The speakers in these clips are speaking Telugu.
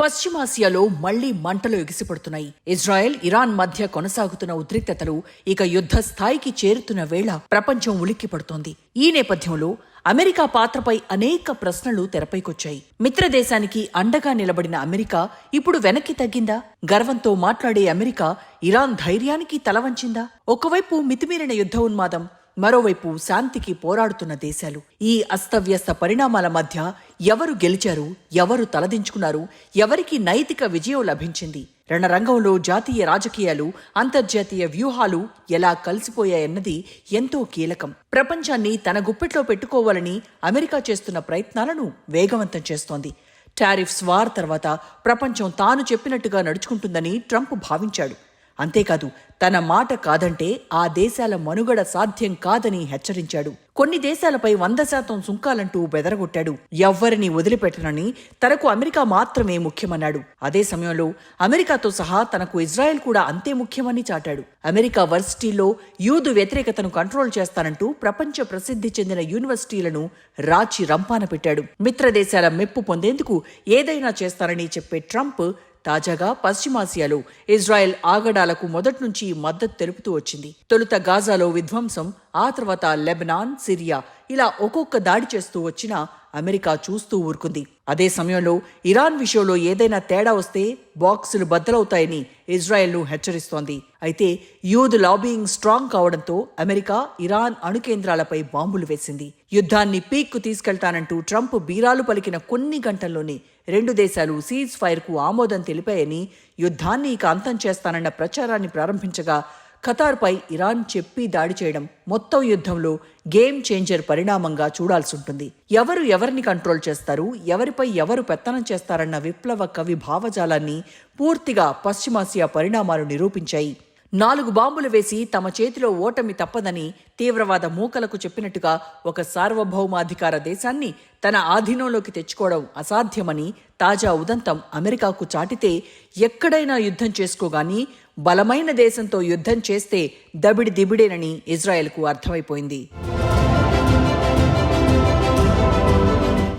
పశ్చిమాసియాలో మళ్లీ మంటలు ఎగిసిపడుతున్నాయి. ఇజ్రాయెల్, ఇరాన్ మధ్య కొనసాగుతున్న ఉద్రిక్తతలు ఇక యుద్ధ స్థాయికి చేరుతున్న వేళ ప్రపంచం ఉలిక్కిపడుతోంది. ఈ నేపథ్యంలో అమెరికా పాత్రపై అనేక ప్రశ్నలు తెరపైకొచ్చాయి. మిత్రదేశానికి అండగా నిలబడిన అమెరికా ఇప్పుడు వెనక్కి తగ్గిందా? గర్వంతో మాట్లాడే అమెరికా ఇరాన్ ధైర్యానికి తలవంచిందా? ఒకవైపు మితిమీరిన యుద్ధ ఉన్మాదం, మరోవైపు శాంతికి పోరాడుతున్న దేశాలు. ఈ అస్తవ్యస్త పరిణామాల మధ్య ఎవరు గెలిచారు, ఎవరు తలదించుకున్నారు, ఎవరికి నైతిక విజయం లభించింది? రణరంగంలో జాతీయ రాజకీయాలు, అంతర్జాతీయ వ్యూహాలు ఎలా కలిసిపోయాయన్నది ఎంతో కీలకం. ప్రపంచాన్ని తన గుప్పెట్లో పెట్టుకోవాలని అమెరికా చేస్తున్న ప్రయత్నాలను వేగవంతం చేస్తోంది. టారిఫ్స్ వార్ తర్వాత ప్రపంచం తాను చెప్పినట్టుగా నడుచుకుంటుందని ట్రంప్ భావించాడు. అంతేకాదు, తన మాట కాదంటే ఆ దేశాల మనుగడ సాధ్యం కాదని హెచ్చరించాడు. కొన్ని దేశాలపై 100% సుంకాలంటూ బెదరగొట్టాడు. ఎవ్వరిని వదిలిపెట్టనని, తనకు అమెరికా మాత్రమే ముఖ్యమన్నాడు. అదే సమయంలో అమెరికాతో సహా తనకు ఇజ్రాయెల్ కూడా అంతే ముఖ్యమని చాటాడు. అమెరికా వర్సిటీల్లో యూదు వ్యతిరేకతను కంట్రోల్ చేస్తానంటూ ప్రపంచ ప్రసిద్ధి చెందిన యూనివర్సిటీలను రాచి రంపాన పెట్టాడు. మిత్రదేశాల మెప్పు పొందేందుకు ఏదైనా చేస్తానని చెప్పే ట్రంప్ తాజాగా పశ్చిమాసియాలో ఇజ్రాయెల్ ఆగడాలకు మొదట్నుంచి మద్దతు తెలుపుతూ వచ్చింది. తొలుత గాజాలో విధ్వంసం, ఆ తర్వాత లెబనాన్, సిరియా ఇలా ఒక్కొక్క దాడి చేస్తూ వచ్చినా అమెరికా చూస్తూ ఊరుకుంది. అదే సమయంలో ఇరాన్ విషయంలో ఏదైనా తేడా వస్తే బాక్సులు బద్దలవుతాయని ఇజ్రాయెల్ను హెచ్చరిస్తోంది. అయితే యూద్ లాబీయింగ్ స్ట్రాంగ్ కావడంతో అమెరికా ఇరాన్ అణు కేంద్రాలపై బాంబులు వేసింది. యుద్ధాన్ని పీక్కు తీసుకెళ్తానంటూ ట్రంప్ బీరాలు పలికిన కొన్ని గంటల్లోనే రెండు దేశాలు సీజ్ ఫైర్ కు ఆమోదం తెలిపాయని, యుద్ధాన్ని ఇక అంతం చేస్తానన్న ప్రచారాన్ని ప్రారంభించగా ఖతార్పై ఇరాన్ చెప్పి దాడి చేయడం మొత్తం యుద్ధంలో గేమ్ చేంజర్ పరిణామంగా చూడాల్సుంటుంది. ఎవరు ఎవరిని కంట్రోల్ చేస్తారు, ఎవరిపై ఎవరు పెత్తనం చేస్తారన్న విప్లవ కవి భావజాలాన్ని పూర్తిగా పశ్చిమాసియా పరిణామాలు నిరూపించాయి. 4 బాంబులు వేసి తమ చేతిలో ఓటమి తప్పదని తీవ్రవాద మూకలకు చెప్పినట్టుగా ఒక సార్వభౌమాధికార దేశాన్ని తన ఆధీనంలోకి తెచ్చుకోవడం అసాధ్యమని తాజా ఉదంతం అమెరికాకు చాటితే, ఎక్కడైనా యుద్ధం చేసుకోగాని బలమైన దేశంతో యుద్ధం చేస్తే దబిడి దిబిడేనని ఇజ్రాయెల్కు అర్థమైపోయింది.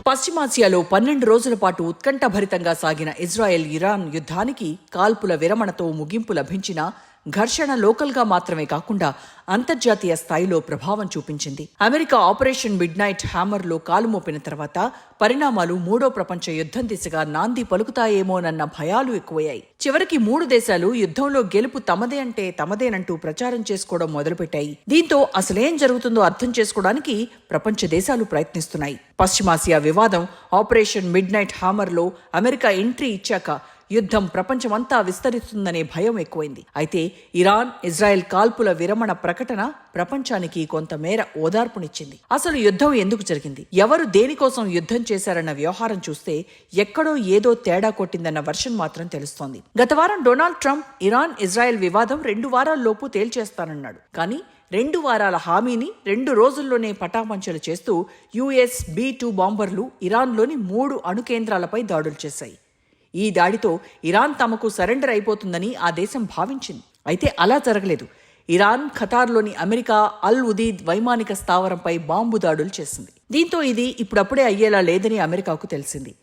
పశ్చిమాసియాలో 12 రోజుల పాటు ఉత్కంఠభరితంగా సాగిన ఇజ్రాయెల్ ఇరాన్ యుద్ధానికి కాల్పుల విరమణతో ముగింపు లభించిన ఘర్షణ లోకల్గా మాత్రమే కాకుండా అంతర్జాతీయ స్థాయిలో ప్రభావం చూపించింది. అమెరికా ఆపరేషన్ మిడ్ నైట్ హ్యామర్లో కాలు మోపిన తర్వాత పరిణామాలు 3వ ప్రపంచ యుద్ధం దిశగా నాంది పలుకుతాయేమోనన్న భయాలు ఎక్కువయ్యాయి. చివరికి 3 దేశాలు యుద్ధంలో గెలుపు తమదే అంటే తమదేనంటూ ప్రచారం చేసుకోవడం మొదలుపెట్టాయి. దీంతో అసలేం జరుగుతుందో అర్థం చేసుకోవడానికి ప్రపంచ దేశాలు ప్రయత్నిస్తున్నాయి. పశ్చిమాసియా వివాదం, ఆపరేషన్ మిడ్ నైట్ హ్యామర్లో అమెరికా ఎంట్రీ ఇచ్చాక యుద్ధం ప్రపంచమంతా విస్తరిస్తుందనే భయం ఎక్కువైంది. అయితే ఇరాన్, ఇజ్రాయెల్ కాల్పుల విరమణ ప్రకటన ప్రపంచానికి కొంతమేర ఓదార్పునిచ్చింది. అసలు యుద్ధం ఎందుకు జరిగింది, ఎవరు దేనికోసం యుద్ధం చేశారన్న వ్యవహారం చూస్తే ఎక్కడో ఏదో తేడా కొట్టిందన్న వర్షన్ మాత్రం తెలుస్తోంది. గత వారం డొనాల్డ్ ట్రంప్ ఇరాన్, ఇజ్రాయెల్ వివాదం 2 వారాల్లోపు తేల్చేస్తానన్నాడు. కానీ 2 వారాల హామీని 2 రోజుల్లోనే పటాపంచలు చేస్తూ US B-2 బాంబర్లు ఇరాన్లోని 3 అణు కేంద్రాలపై దాడులు చేశాయి. ఈ దాడితో ఇరాన్ తమకు సరెండర్ అయిపోతుందని ఆ దేశం భావించింది. అయితే అలా జరగలేదు. ఇరాన్ ఖతార్లోని అమెరికా అల్ ఉదీద్ వైమానిక స్థావరంపై బాంబు దాడులు చేసింది. దీంతో ఇది ఇప్పుడప్పుడే అయ్యేలా లేదని అమెరికాకు తెలిసింది.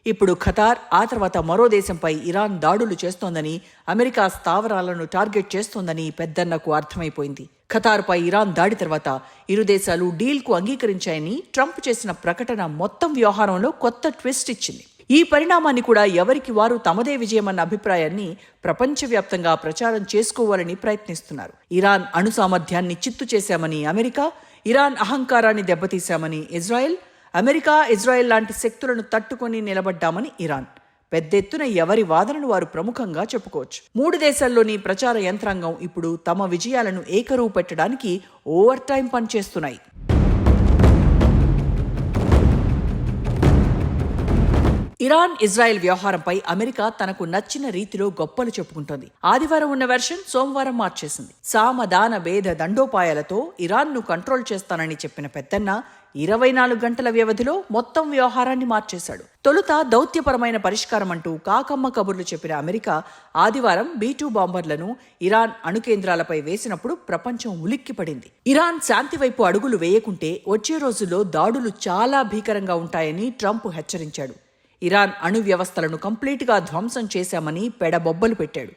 ఇప్పుడు ఖతార్, ఆ తర్వాత మరో దేశంపై ఇరాన్ దాడులు చేస్తోందని, అమెరికా స్థావరాలను టార్గెట్ చేస్తోందని పెద్దన్నకు అర్థమైపోయింది. ఖతార్పై ఇరాన్ దాడి తర్వాత ఇరు దేశాలు డీల్కు అంగీకరించాయని ట్రంప్ చేసిన ప్రకటన మొత్తం వ్యవహారంలో కొత్త ట్విస్ట్ ఇచ్చింది. ఈ పరిణామాన్ని కూడా ఎవరికి వారు తమదే విజయమన్న అభిప్రాయాన్ని ప్రపంచవ్యాప్తంగా ప్రచారం చేసుకోవాలని ప్రయత్నిస్తున్నారు. ఇరాన్ అణు సామర్థ్యాన్ని చిత్తు చేశామని అమెరికా, ఇరాన్ అహంకారాన్ని దెబ్బతీశామని ఇజ్రాయెల్, అమెరికా, ఇజ్రాయెల్ లాంటి శక్తులను తట్టుకొని నిలబడ్డామని ఇరాన్. పెద్దెత్తున ఎవరి వాదనను వారు ప్రముఖంగా చెప్పుకోవచ్చు. 3 దేశాల్లోని ప్రచార యంత్రాంగం ఇప్పుడు తమ విజయాలను ఏకరువు పెట్టడానికి ఓవర్ టైం పనిచేస్తున్నాయి. ఇరాన్, ఇజ్రాయెల్ వ్యవహారంపై అమెరికా తనకు నచ్చిన రీతిలో గొప్పలు చెప్పుకుంటోంది. ఆదివారం ఉన్న వెర్షన్ సోమవారం మార్చేసింది. సామదాన భేద దండోపాయాలతో ఇరాన్ను కంట్రోల్ చేస్తానని చెప్పిన పెద్దన్న 24 గంటల వ్యవధిలో మొత్తం వ్యవహారాన్ని మార్చేశాడు. తొలుత దౌత్యపరమైన పరిష్కారం అంటూ కాకమ్మ కబుర్లు చెప్పిన అమెరికా ఆదివారం B-2 బాంబర్లను ఇరాన్ అణు కేంద్రాలపై వేసినప్పుడు ప్రపంచం ఉలిక్కిపడింది. ఇరాన్ శాంతి వైపు అడుగులు వేయకుంటే వచ్చే రోజుల్లో దాడులు చాలా భీకరంగా ఉంటాయని ట్రంప్ హెచ్చరించాడు. ఇరాన్ అణు వ్యవస్థలను కంప్లీట్గా ధ్వంసం చేశామని పెడబొబ్బలు పెట్టాడు.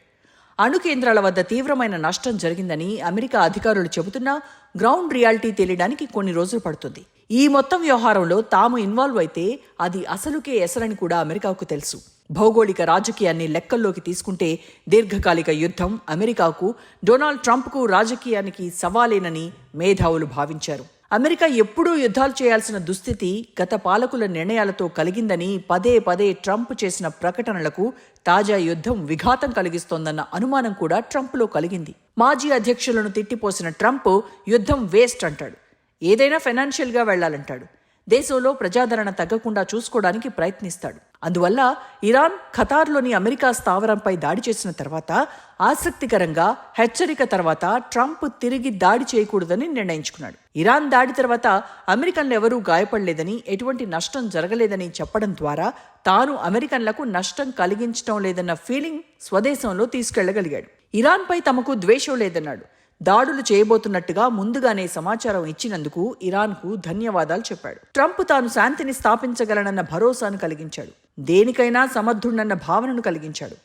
అణు కేంద్రాల వద్ద తీవ్రమైన నష్టం జరిగిందని అమెరికా అధికారులు చెబుతున్నా గ్రౌండ్ రియాలిటీ తెలియడానికి కొన్ని రోజులు పడుతుంది. ఈ మొత్తం వ్యవహారంలో తాము ఇన్వాల్వ్ అయితే అది అసలుకే ఎసరని కూడా అమెరికాకు తెలుసు. భౌగోళిక రాజకీయాన్ని లెక్కల్లోకి తీసుకుంటే దీర్ఘకాలిక యుద్ధం అమెరికాకు, డొనాల్డ్ ట్రంప్కు రాజకీయానికి సవాలేనని మేధావులు భావించారు. అమెరికా ఎప్పుడూ యుద్ధాలు చేయాల్సిన దుస్థితి గత పాలకుల నిర్ణయాలతో కలిగిందని పదే పదే ట్రంప్ చేసిన ప్రకటనలకు తాజా యుద్ధం విఘాతం కలిగిస్తోందన్న అనుమానం కూడా ట్రంప్లో కలిగింది. మాజీ అధ్యక్షులను తిట్టిపోసిన ట్రంప్ యుద్ధం వేస్ట్ అంటాడు. ఏదైనా ఫైనాన్షియల్గా వెళ్లాలంటాడు. దేశంలో ప్రజాదరణ తగ్గకుండా చూసుకోవడానికి ప్రయత్నిస్తాడు. అందువల్ల ఇరాన్ ఖతార్లోని అమెరికా స్థావరంపై దాడి చేసిన తర్వాత ఆసక్తికరంగా హెచ్చరిక తర్వాత ట్రంప్ తిరిగి దాడి చేయకూడదని నిర్ణయించుకున్నాడు. ఇరాన్ దాడి తర్వాత అమెరికన్లు ఎవరూ గాయపడలేదని, ఎటువంటి నష్టం జరగలేదని చెప్పడం ద్వారా తాను అమెరికన్లకు నష్టం కలిగించడం లేదన్న ఫీలింగ్ స్వదేశంలో తీసుకెళ్లగలిగాడు. ఇరాన్పై తమకు ద్వేషం లేదన్నాడు. దాడులు చేయబోతున్నట్టుగా ముందుగానే సమాచారం ఇచ్చినందుకు ఇరాన్కు ధన్యవాదాలు చెప్పాడు. ట్రంప్ తాను శాంతిని స్థాపించగలనన్న భరోసాను కలిగించాడు. దేనికైనా సమర్థుడన్న భావనను కలిగించాడు.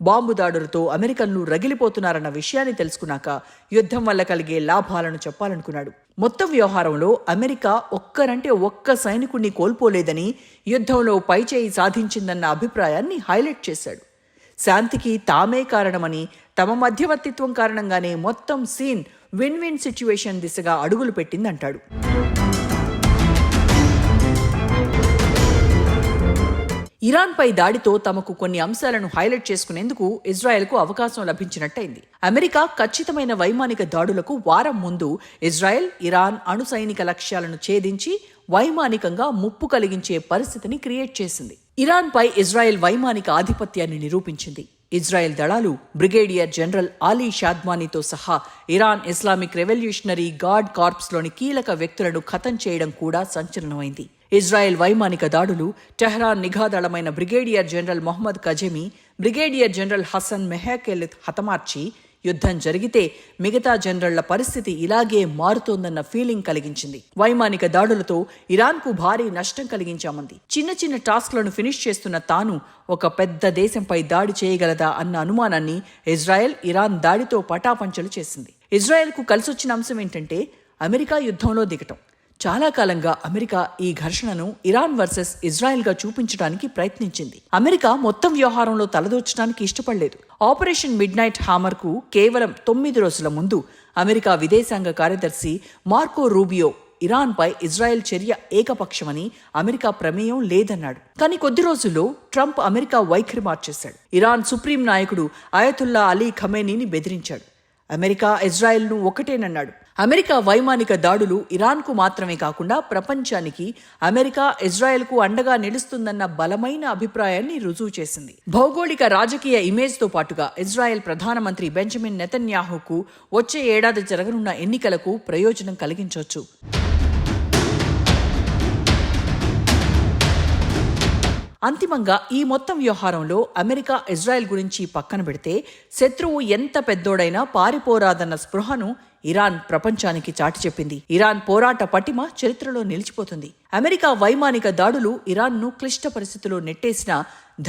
బాంబు దాడులతో అమెరికన్లు రగిలిపోతున్నారన్న విషయాన్ని తెలుసుకున్నాక యుద్ధం వల్ల కలిగే లాభాలను చెప్పాలనుకున్నాడు. మొత్తం వ్యవహారంలో అమెరికా ఒక్కరంటే ఒక్క సైనికుణ్ణి కోల్పోలేదని, యుద్ధంలో పైచేయి సాధించిందన్న అభిప్రాయాన్ని హైలైట్ చేశాడు. శాంతికి తామే కారణమని, తమ మధ్యవర్తిత్వం కారణంగానే మొత్తం సీన్ విన్ విన్ సిచ్యువేషన్ దిశగా అడుగులు పెట్టిందంటాడు. ఇరాన్పై దాడితో తమకు కొన్ని అంశాలను హైలైట్ చేసుకునేందుకు ఇజ్రాయెల్కు అవకాశం లభించినట్టయింది. అమెరికా ఖచ్చితమైన వైమానిక దాడులకు వారం ముందు ఇజ్రాయెల్, ఇరాన్ అణు సైనిక లక్ష్యాలను ఛేదించి వైమానికంగా ముప్పు కలిగించే పరిస్థితిని క్రియేట్ చేసింది. ఇరాన్పై ఇజ్రాయెల్ వైమానిక ఆధిపత్యాన్ని నిరూపించింది. ఇజ్రాయెల్ దళాలు బ్రిగేడియర్ జనరల్ ఆలీ షాద్మానీతో సహా ఇరాన్ ఇస్లామిక్ రెవల్యూషనరీ గార్డ్ కార్ప్స్లోని కీలక వ్యక్తులను ఖతం చేయడం కూడా సంచలనమైంది. ఇజ్రాయెల్ వైమానిక దాడులు టెహ్రాన్ నిఘా దళమైన brigadier general Mohammad Kazemi, brigadier general Hasan మెహకెల్ హతమార్చి యుద్ధం జరిగితే మిగతా జనరళ్ల పరిస్థితి ఇలాగే మారుతోందన్న ఫీలింగ్ కలిగించింది. వైమానిక దాడులతో ఇరాన్కు భారీ నష్టం కలిగించామంది. చిన్న చిన్న టాస్క్లను ఫినిష్ చేస్తున్న తాను ఒక పెద్ద దేశంపై దాడి చేయగలదా అన్న అనుమానాన్ని ఇజ్రాయెల్, ఇరాన్ దాడితో పటాపంచలు చేసింది. ఇజ్రాయెల్కు కలిసొచ్చిన అంశం ఏంటంటే అమెరికా యుద్ధంలో దిగటం. చాలా కాలంగా అమెరికా ఈ ఘర్షణను ఇరాన్ వర్సెస్ ఇజ్రాయెల్గా చూపించడానికి ప్రయత్నించింది. అమెరికా మొత్తం వ్యవహారంలో తలదూర్చడానికి ఇష్టపడలేదు. ఆపరేషన్ మిడ్ నైట్ హామర్కు కేవలం 9 రోజుల ముందు అమెరికా విదేశాంగ కార్యదర్శి మార్కో రూబియో ఇరాన్పై ఇజ్రాయెల్ చర్య ఏకపక్షమని, అమెరికా ప్రమేయం లేదన్నాడు. కానీ కొద్ది రోజుల్లో ట్రంప్ అమెరికా వైఖరి మార్చేశాడు. ఇరాన్ సుప్రీం నాయకుడు అయతుల్లా అలీ ఖమేనీని బెదిరించాడు. అమెరికా ఇజ్రాయెల్ను ఒకటేనన్నాడు. అమెరికా వైమానిక దాడులు ఇరాన్కు మాత్రమే కాకుండా ప్రపంచానికి అమెరికా ఇజ్రాయెల్కు అండగా నిలుస్తుందన్న బలమైన అభిప్రాయాన్ని రుజువు చేసింది. భౌగోళిక రాజకీయ ఇమేజ్తో పాటుగా ఇజ్రాయెల్ ప్రధానమంత్రి బెంజమిన్ నెతన్యాహుకు వచ్చే ఏడాది జరగనున్న ఎన్నికలకు ప్రయోజనం కలిగించవచ్చు. అంతిమంగా ఈ మొత్తం వ్యవహారంలో అమెరికా ఇజ్రాయెల్ గురించి పక్కన పెడితే శత్రువు ఎంత పెద్దోడైనా పారిపోరాదన్న స్పృహను ఇరాన్ ప్రపంచానికి చాటి చెప్పింది. ఇరాన్ పోరాట పటిమ చరిత్రలో నిలిచిపోతుంది. అమెరికా వైమానిక దాడులు ఇరాన్ను క్లిష్ట పరిస్థితుల్లో నెట్టేసినా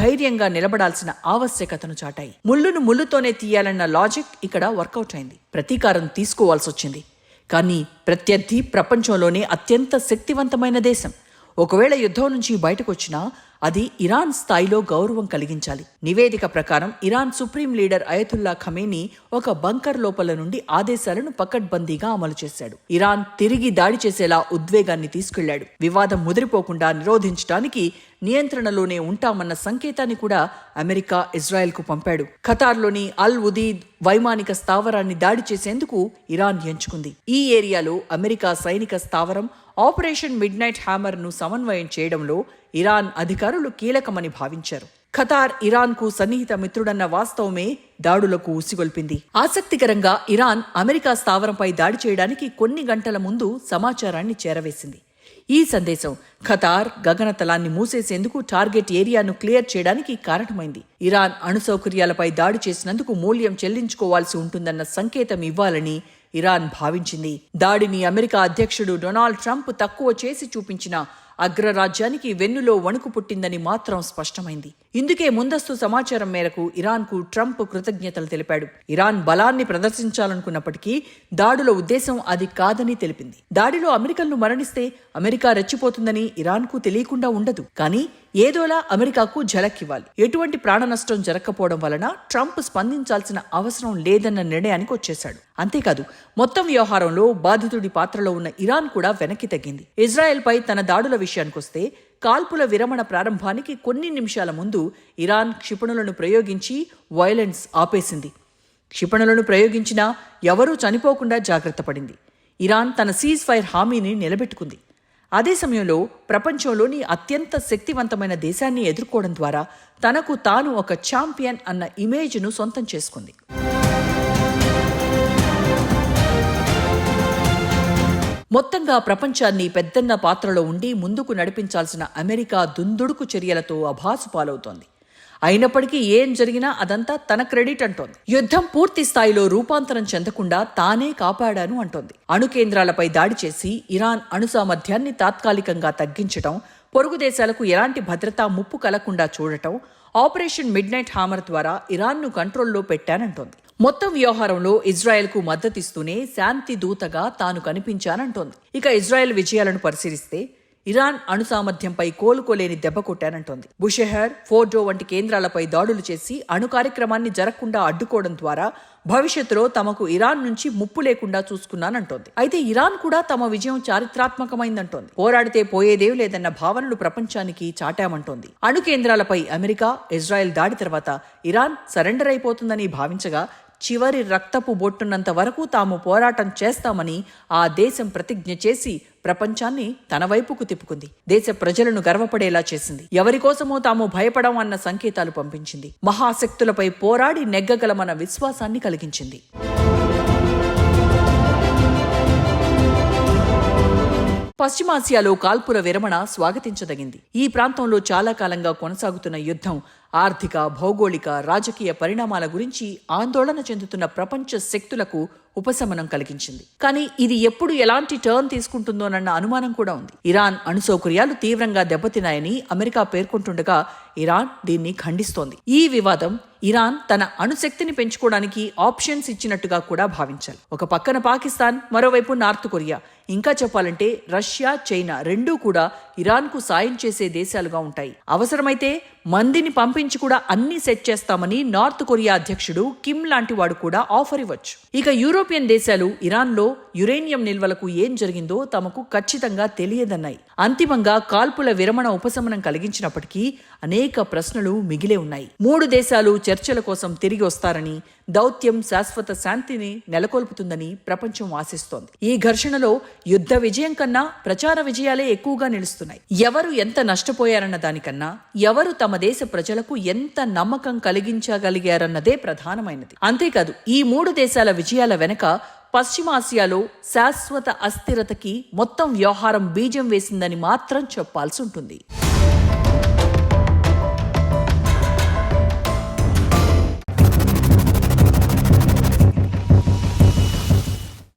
ధైర్యంగా నిలబడాల్సిన ఆవశ్యకతను చాటాయి. ముళ్ళును ముళ్ళుతోనే తీయాలన్న లాజిక్ ఇక్కడ వర్కౌట్ అయింది. ప్రతీకారం తీసుకోవాల్సి వచ్చింది. కానీ ప్రత్యర్థి ప్రపంచంలోనే అత్యంత శక్తివంతమైన దేశం. ఒకవేళ యుద్ధం నుంచి బయటకు వచ్చినా అది ఇరాన్ స్థాయిలో గౌరవం కలిగించాలి. నివేదిక ప్రకారం Iran supreme leader Ayatollah Khamenei ఒక బంకర్ లోపల నుండి ఆదేశాలను పకడ్బందీగా అమలు చేశాడు. ఇరాన్ తిరిగి దాడి చేసేలా ఉద్వేగాన్ని తీసుకెళ్లాడు. వివాదం ముదిరిపోకుండా నిరోధించడానికి నియంత్రణలోనే ఉంటామన్న సంకేతాన్ని కూడా అమెరికా ఇజ్రాయెల్కు పంపాడు. ఖతార్లోని అల్ ఉదీద్ వైమానిక స్థావరాన్ని దాడి చేసేందుకు ఇరాన్ ఎంచుకుంది. ఈ ఏరియాలో అమెరికా సైనిక స్థావరం ఆపరేషన్ మిడ్ నైట్ హ్యామర్ను సమన్వయం చేయడంలో ఇరాన్ అధికారులు కీలకమని భావించారు. ఖతార్ ఇరాన్కు సన్నిహిత మిత్రుడన్న వాస్తవమే దాడులకు ఉసిగొల్పింది. ఆసక్తికరంగా ఇరాన్ అమెరికా స్థావరంపై దాడి చేయడానికి కొన్ని గంటల ముందు సమాచారాన్ని చేరవేసింది. ఈ సందేశం ఖతార్ గగనతలాన్ని మూసేసేందుకు టార్గెట్ ఏరియాను క్లియర్ చేయడానికి కారణమైంది. ఇరాన్ అణు సౌకర్యాలపై దాడి చేసినందుకు మూల్యం చెల్లించుకోవాల్సి ఉంటుందన్న సంకేతం ఇవ్వాలని ఇరాన్ భావించింది. దాడిని అమెరికా అధ్యక్షుడు డొనాల్డ్ ట్రంప్ తక్కువ చేసి చూపించిన అగ్రరాజ్యానికి వెన్నులో వణుకు పుట్టిందని మాత్రం స్పష్టమైంది. ఇందుకే ముందస్తు సమాచారం మేరకు ఇరాన్కు ట్రంప్ కృతజ్ఞతలు తెలిపాడు. ఇరాన్ బలాన్ని ప్రదర్శించాలనుకున్నప్పటికీ దాడుల ఉద్దేశం అది కాదని తెలిపింది. దాడిలో అమెరికన్లు మరణిస్తే అమెరికా రెచ్చిపోతుందని ఇరాన్కు తెలియకుండా ఉండదు. కానీ ఏదోలా అమెరికాకు ఝలక్కివ్వాలి. ఎటువంటి ప్రాణ నష్టం జరగకపోవడం వలన ట్రంప్ స్పందించాల్సిన అవసరం లేదన్న నిర్ణయానికి వచ్చేశాడు. అంతేకాదు, మొత్తం వ్యవహారంలో బాధితుడి పాత్రలో ఉన్న ఇరాన్ కూడా వెనక్కి తగ్గింది. ఇజ్రాయెల్పై తన దాడుల విషయానికొస్తే కాల్పుల విరమణ ప్రారంభానికి కొన్ని నిమిషాల ముందు ఇరాన్ క్షిపణులను ప్రయోగించి వైలెన్స్ ఆపేసింది. క్షిపణులను ప్రయోగించినా ఎవరూ చనిపోకుండా జాగ్రత్త పడింది. ఇరాన్ తన సీజ్ ఫైర్ హామీని నిలబెట్టుకుంది. అదే సమయంలో ప్రపంచంలోని అత్యంత శక్తివంతమైన దేశాన్ని ఎదుర్కోవడం ద్వారా తనకు తాను ఒక ఛాంపియన్ అన్న ఇమేజ్ను సొంతం చేసుకుంది. మొత్తంగా ప్రపంచాన్ని పెద్దన్న పాత్రలో ఉండి ముందుకు నడిపించాల్సిన అమెరికా దుందుడుకు చర్యలతో అభాసు పాలవుతోంది. అయినప్పటికీ ఏం జరిగినా అదంతా తన క్రెడిట్ అంటోంది. యుద్ధం పూర్తి స్థాయిలో రూపాంతరం చెందకుండా తానే కాపాడాను అంటోంది. అణు కేంద్రాలపై దాడి చేసి ఇరాన్ అణు సామర్థ్యాన్ని తాత్కాలికంగా తగ్గించటం, పొరుగు దేశాలకు ఎలాంటి భద్రతా ముప్పు కలగకుండా చూడటం, ఆపరేషన్ మిడ్ నైట్ హామర్ ద్వారా ఇరాన్ను కంట్రోల్లో పెట్టానంటోంది. మొత్తం వ్యవహారంలో ఇజ్రాయెల్కు మద్దతిస్తూనే శాంతి దూతగా తాను కనిపించానంటోంది. ఇక ఇజ్రాయెల్ విజయాలను పరిశీలిస్తే ఇరాన్ అణు సామర్థ్యంపై కోలుకోలేని దెబ్బ కొట్టానంటోంది. బుషెహర్, ఫోర్డో వంటి కేంద్రాలపై దాడులు చేసి అణు కార్యక్రమాన్ని జరగకుండా అడ్డుకోవడం ద్వారా భవిష్యత్తులో తమకు ఇరాన్ నుంచి ముప్పు లేకుండా చూసుకున్నానంటోంది. అయితే ఇరాన్ కూడా తమ విజయం చారిత్రాత్మకమైందంటోంది. పోరాడితే పోయేదేం లేదన్న భావనలు ప్రపంచానికి చాటామంటోంది. అణు కేంద్రాలపై అమెరికా, ఇజ్రాయెల్ దాడి తర్వాత ఇరాన్ సరెండర్ అయిపోతుందని భావించగా చివరి రక్తపు బొట్టున్నంత వరకు తాము పోరాటం చేస్తామని ఆ దేశం ప్రతిజ్ఞ చేసి ప్రపంచాన్ని తన వైపుకు తిప్పుకుంది. దేశ ప్రజలను గర్వపడేలా చేసింది. ఎవరికోసమో తాము భయపడం అన్న సంకేతాలు పంపించింది. మహాశక్తులపై పోరాడి నెగ్గగలమన్న విశ్వాసాన్ని కలిగించింది. పశ్చిమాసియాలో కాల్పుల విరమణ స్వాగతించదగింది. ఈ ప్రాంతంలో చాలా కాలంగా కొనసాగుతున్న యుద్ధం ఆర్థిక, భౌగోళిక, రాజకీయ పరిణామాల గురించి ఆందోళన చెందుతున్న ప్రపంచ శక్తులకు ఉపశమనం కలిగించింది. కానీ ఇది ఎప్పుడు ఎలాంటి టర్న్ తీసుకుంటుందోనన్న అనుమానం కూడా ఉంది. ఇరాన్ అణు సౌకర్యాలు తీవ్రంగా దెబ్బతిన్నాయని అమెరికా పేర్కొంటుండగా ఇరాన్ దీన్ని ఖండిస్తోంది. ఈ వివాదం ఇరాన్ తన అణుశక్తిని పెంచుకోవడానికి ఆప్షన్స్ ఇచ్చినట్టుగా కూడా భావించాలి. ఒక పక్కన పాకిస్తాన్, మరోవైపు నార్త్ కొరియా, ఇంకా చెప్పాలంటే రష్యా, చైనా రెండూ కూడా ఇరాన్కు సాయం చేసే దేశాలుగా ఉంటాయి. అవసరమైతే మందిని పంపించి కూడా అన్ని సెట్ చేస్తామని నార్త్ కొరియా అధ్యక్షుడు కిమ్ లాంటి వాడు కూడా ఆఫర్ ఇవ్వచ్చు. ఇక యూరోపియన్ దేశాలు ఇరాన్లో యురేనియం నిల్వలకు ఏం జరిగిందో తమకు ఖచ్చితంగా తెలియదన్నాయి. అంతిమంగా కాల్పుల విరమణ ఉపశమనం కలిగించినప్పటికీ అనేక ప్రశ్నలు మిగిలే ఉన్నాయి. 3 దేశాలు చర్చల కోసం తిరిగి వస్తారని, దౌత్యం శాశ్వత శాంతిని నెలకొల్పుతుందని ప్రపంచం ఆశిస్తోంది. ఈ ఘర్షణలో యుద్ధ విజయం కన్నా ప్రచార విజయాలే ఎక్కువగా నిలుస్తున్నాయి. ఎవరు ఎంత నష్టపోయారన్న దానికన్నా ఎవరు తమ దేశ ప్రజలకు ఎంత నమ్మకం కలిగించగలిగారన్నదే ప్రధానమైనది. అంతేకాదు, ఈ 3 దేశాల విజయాల వెనక పశ్చిమాసియాలో శాశ్వత అస్థిరతకి మొత్తం వ్యవహారం బీజం వేసిందని మాత్రం చెప్పాల్సి ఉంటుంది.